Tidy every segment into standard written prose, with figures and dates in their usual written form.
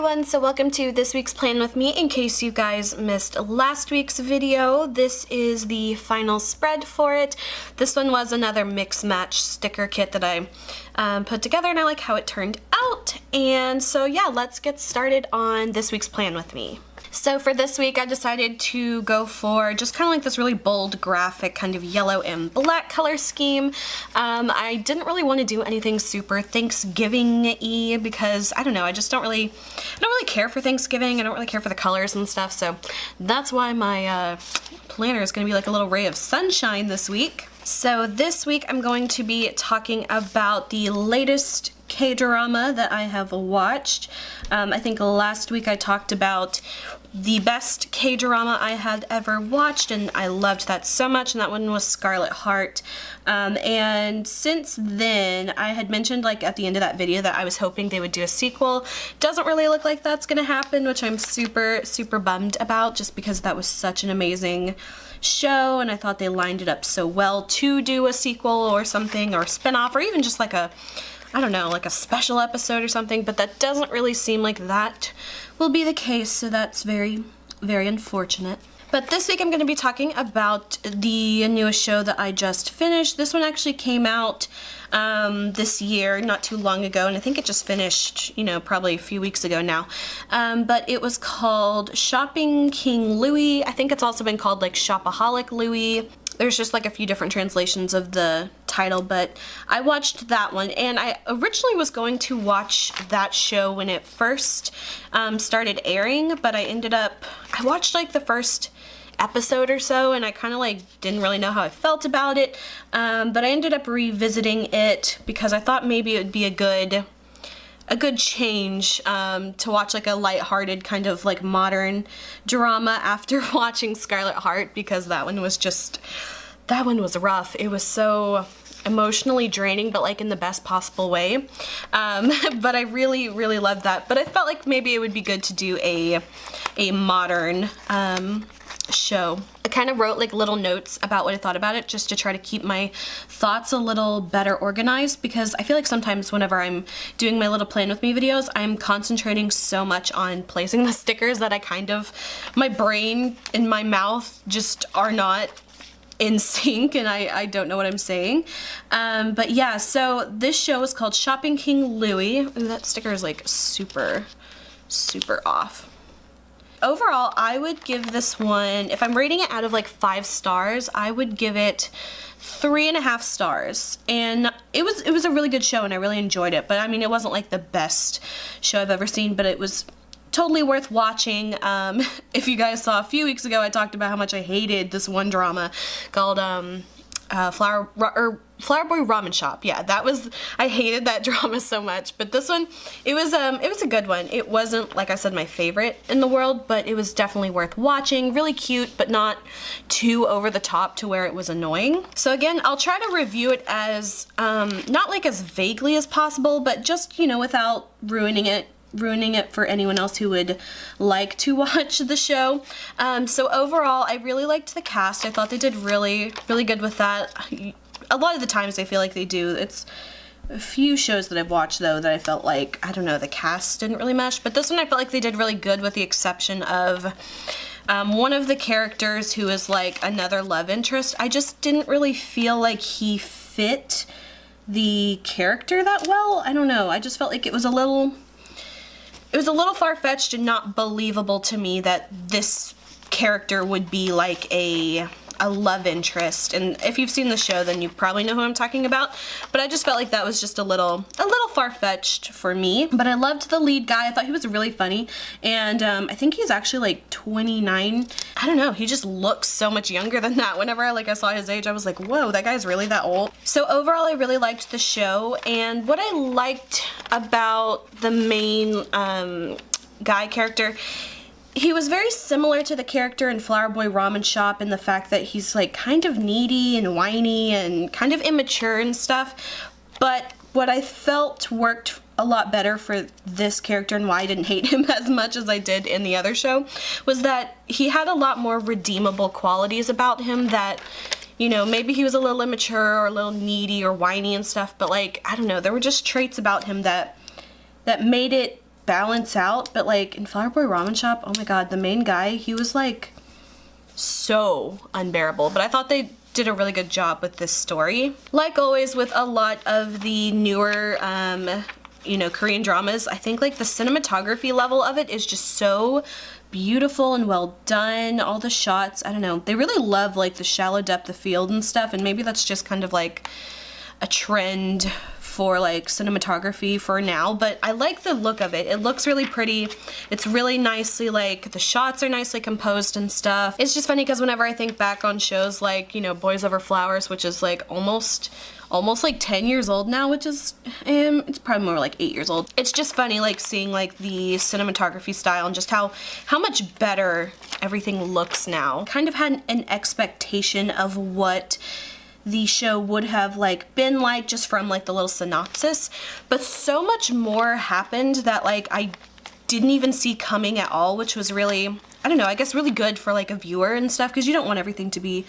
everyone, so welcome to this week's plan with me. In case you guys missed last week's video, this is the final spread for it. This one was another mix match sticker kit that I put together, and I like how it turned out. And so yeah, let's get started on this week's plan with me. So for this week, I decided to go for just kind of like this really bold graphic kind of yellow and black color scheme. I didn't really want to do anything super Thanksgiving-y because I don't know, I don't really care for Thanksgiving. I don't really care for the colors and stuff, so that's why my planner is going to be like a little ray of sunshine this week. So this week I'm going to be talking about the latest K-drama that I have watched. I think last week I talked about the best K-drama I had ever watched, and I loved that so much, and that one was Scarlet Heart. And since then, I had mentioned like at the end of that video that I was hoping they would do a sequel. Doesn't really look like that's gonna happen, which I'm super bummed about, just because that was such an amazing show, and I thought they lined it up so well to do a sequel or something, or a spin-off, or even just like a, I don't know, like a special episode or something, but that doesn't really seem like that will be the case, so that's very unfortunate. But this week I'm going to be talking about the newest show that I just finished. This one actually came out this year, not too long ago, and I think it just finished, you know, probably a few weeks ago now. But it was called Shopping King Louie. I think it's also been called like Shopaholic Louie. There's just like a few different translations of the title, but I watched that one, and I originally was going to watch that show when it first started airing, but I watched like the first episode or so, and I kind of like didn't really know how I felt about it, but I ended up revisiting it because I thought maybe it would be a good change to watch like a lighthearted kind of like modern drama after watching Scarlet Heart, because that one was rough. It was so emotionally draining, but like in the best possible way. But I really loved that. But I felt like maybe it would be good to do a modern show. I kind of wrote like little notes about what I thought about it, just to try to keep my thoughts a little better organized, because I feel like sometimes whenever I'm doing my little plan with me videos, I'm concentrating so much on placing the stickers that my brain and my mouth just are not in sync, and I don't know what I'm saying. But yeah, so this show is called Shopping King Louie. Ooh, that sticker is like super off. Overall, I would give this one, if I'm rating it out of like 5 stars, I would give it 3.5 stars. And it was a really good show, and I really enjoyed it. But I mean, it wasn't like the best show I've ever seen, but it was totally worth watching. If you guys saw a few weeks ago, I talked about how much I hated this one drama called Flower Boy Ramen Shop. Yeah, I hated that drama so much, but this one, it was a good one. It wasn't, like I said, my favorite in the world, but it was definitely worth watching. Really cute, but not too over the top to where it was annoying. So again, I'll try to review it as, not like as vaguely as possible, but just, you know, without ruining it for anyone else who would like to watch the show. So overall, I really liked the cast. I thought they did really good with that. A lot of the times I feel like they do. It's a few shows that I've watched though that I felt like, I don't know, the cast didn't really mesh, but this one I felt like they did really good, with the exception of one of the characters who is like another love interest. I just didn't really feel like he fit the character that well. I don't know, I just felt like it was a little far-fetched and not believable to me that this character would be like a love interest. And if you've seen the show, then you probably know who I'm talking about. But I just felt like that was just a little far-fetched for me. But I loved the lead guy. I thought he was really funny. And I think he's actually like 29. I don't know, he just looks so much younger than that. Whenever I saw his age, I was like, whoa, that guy's really that old. So overall, I really liked the show. And what I liked about the main guy character, he was very similar to the character in Flower Boy Ramen Shop in the fact that he's like kind of needy and whiny and kind of immature and stuff. But what I felt worked a lot better for this character, and why I didn't hate him as much as I did in the other show, was that he had a lot more redeemable qualities about him that, you know, maybe he was a little immature or a little needy or whiny and stuff, but like, I don't know, there were just traits about him that made it balance out, but like in Flower Boy Ramen Shop, oh my god, the main guy, he was like so unbearable, but I thought they did a really good job with this story. Like always with a lot of the newer you know, Korean dramas, I think like the cinematography level of it is just so beautiful and well done. All the shots, I don't know, they really love like the shallow depth of field and stuff, and maybe that's just kind of like a trend for like cinematography for now, but I like the look of it. It looks really pretty. It's really nicely, like the shots are nicely composed and stuff. It's just funny because whenever I think back on shows like, you know, Boys Over Flowers, which is like almost like 10 years old now, which is, it's probably more like 8 years old. It's just funny like seeing like the cinematography style and just how much better everything looks now. Kind of had an expectation of what the show would have like been like just from like the little synopsis, but so much more happened that like I didn't even see coming at all, which was really, I don't know, I guess really good for like a viewer and stuff, because you don't want everything to be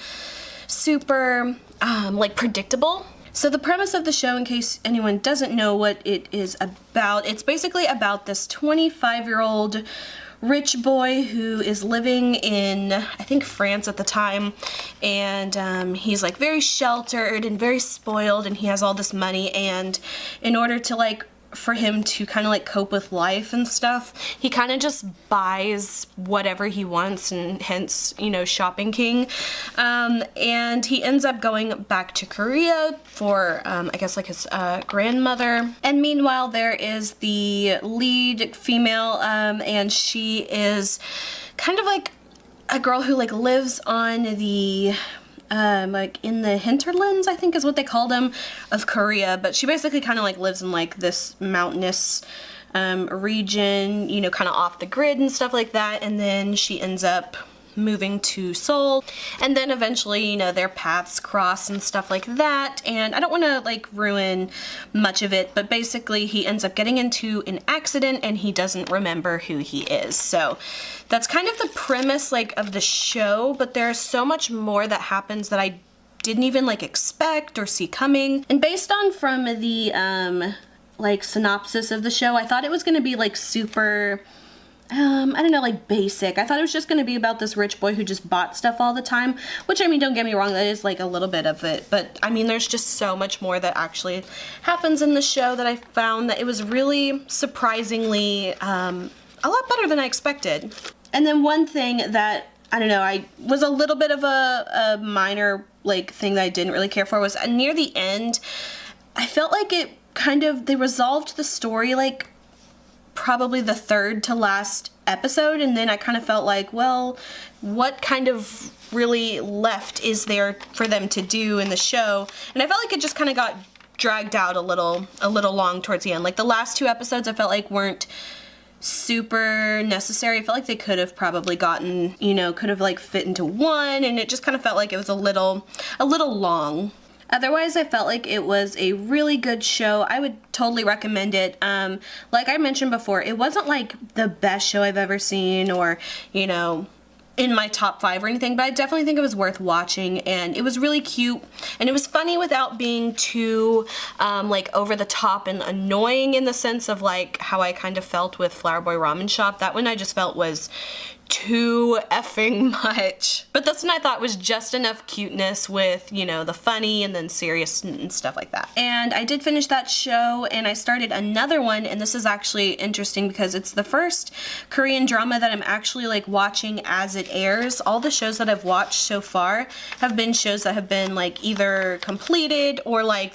super like predictable. So the premise of the show, in case anyone doesn't know what it is about, it's basically about this 25-year-old rich boy who is living in, I think, France at the time, and he's like very sheltered and very spoiled, and he has all this money, and in order to like for him to kind of like cope with life and stuff, he kind of just buys whatever he wants, and hence, you know, shopping king. And he ends up going back to Korea for I guess like his grandmother. And meanwhile there is the lead female, and she is kind of like a girl who like lives on the like in the hinterlands, I think is what they called them, of Korea, but she basically kind of like lives in like this mountainous region, you know, kind of off the grid and stuff like that, and then she ends up moving to Seoul, and then eventually, you know, their paths cross and stuff like that, and I don't want to like ruin much of it, but basically he ends up getting into an accident and he doesn't remember who he is. So that's kind of the premise like of the show, but there's so much more that happens that I didn't even like expect or see coming. And based on from the like synopsis of the show, I thought it was going to be like super I don't know, like basic. I thought it was just going to be about this rich boy who just bought stuff all the time, which, I mean, don't get me wrong, that is like a little bit of it, but I mean, there's just so much more that actually happens in the show that I found that it was really surprisingly a lot better than I expected. And then one thing that, I don't know, I was a little bit of a minor like thing that I didn't really care for was near the end, I felt like it kind of, they resolved the story like probably the third to last episode, and then I kind of felt like, well, what kind of really left is there for them to do in the show? And I felt like it just kind of got dragged out a little long towards the end. Like the last two episodes I felt like weren't super necessary. I felt like they could have probably gotten, you know, could have like fit into one, and it just kind of felt like it was a little long. Otherwise, I felt like it was a really good show. I would totally recommend it. Like I mentioned before, it wasn't like the best show I've ever seen or, you know, in my top 5 or anything, but I definitely think it was worth watching, and it was really cute, and it was funny without being too like over the top and annoying, in the sense of like how I kind of felt with Flower Boy Ramen Shop. That one I just felt was too effing much. But this one I thought was just enough cuteness with, you know, the funny and then serious and stuff like that. And I did finish that show, and I started another one, and this is actually interesting because it's the first Korean drama that I'm actually like watching as it airs. All the shows that I've watched so far have been shows that have been like either completed or like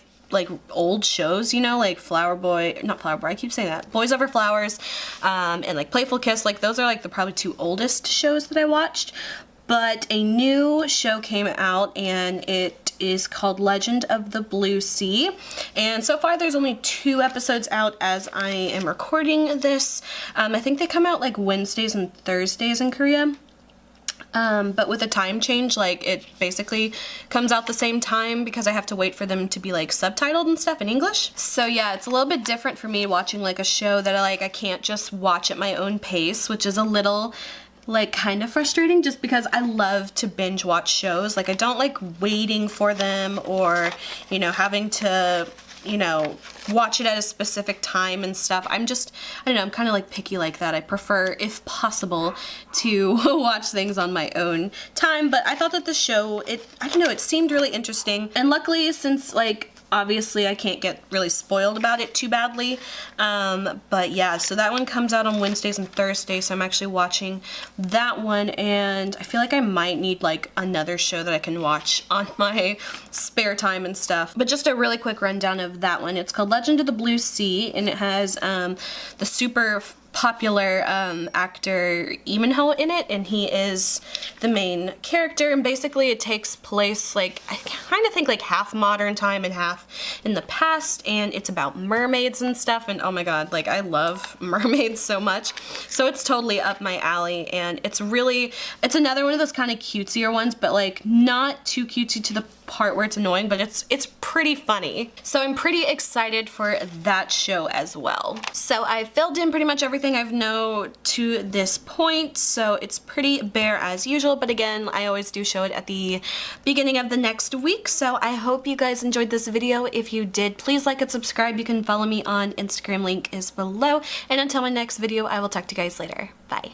old shows, you know, like not Flower Boy, I keep saying that, Boys Over Flowers, and like Playful Kiss. Like those are like the probably 2 oldest shows that I watched. But a new show came out, and it is called Legend of the Blue Sea, and so far there's only 2 episodes out as I am recording this. I think they come out like Wednesdays and Thursdays in Korea. But with a time change, like it basically comes out the same time because I have to wait for them to be like subtitled and stuff in English. So yeah, it's a little bit different for me watching like a show that I can't just watch at my own pace, which is a little like kind of frustrating, just because I love to binge watch shows. Like I don't like waiting for them or, you know, having to you know, watch it at a specific time and stuff. I don't know, I'm kind of like picky like that. I prefer, if possible, to watch things on my own time, but I thought that the show, I don't know, it seemed really interesting, and luckily, since like, obviously I can't get really spoiled about it too badly, but yeah, so that one comes out on Wednesdays and Thursdays, so I'm actually watching that one, and I feel like I might need like another show that I can watch on my spare time and stuff. But just a really quick rundown of that one. It's called Legend of the Blue Sea, and it has the super popular actor Emin in it, and he is the main character, and basically it takes place like, I kind of think like half modern time and half in the past, and it's about mermaids and stuff, and oh my god, like I love mermaids so much, so it's totally up my alley, and it's another one of those kind of cutesier ones, but like not too cutesy to the part where it's annoying, but it's pretty funny. So I'm pretty excited for that show as well. So I filled in pretty much everything I've known to this point, so it's pretty bare as usual, but again, I always do show it at the beginning of the next week, so I hope you guys enjoyed this video. If you did, please like and subscribe. You can follow me on Instagram, link is below, and until my next video, I will talk to you guys later. Bye.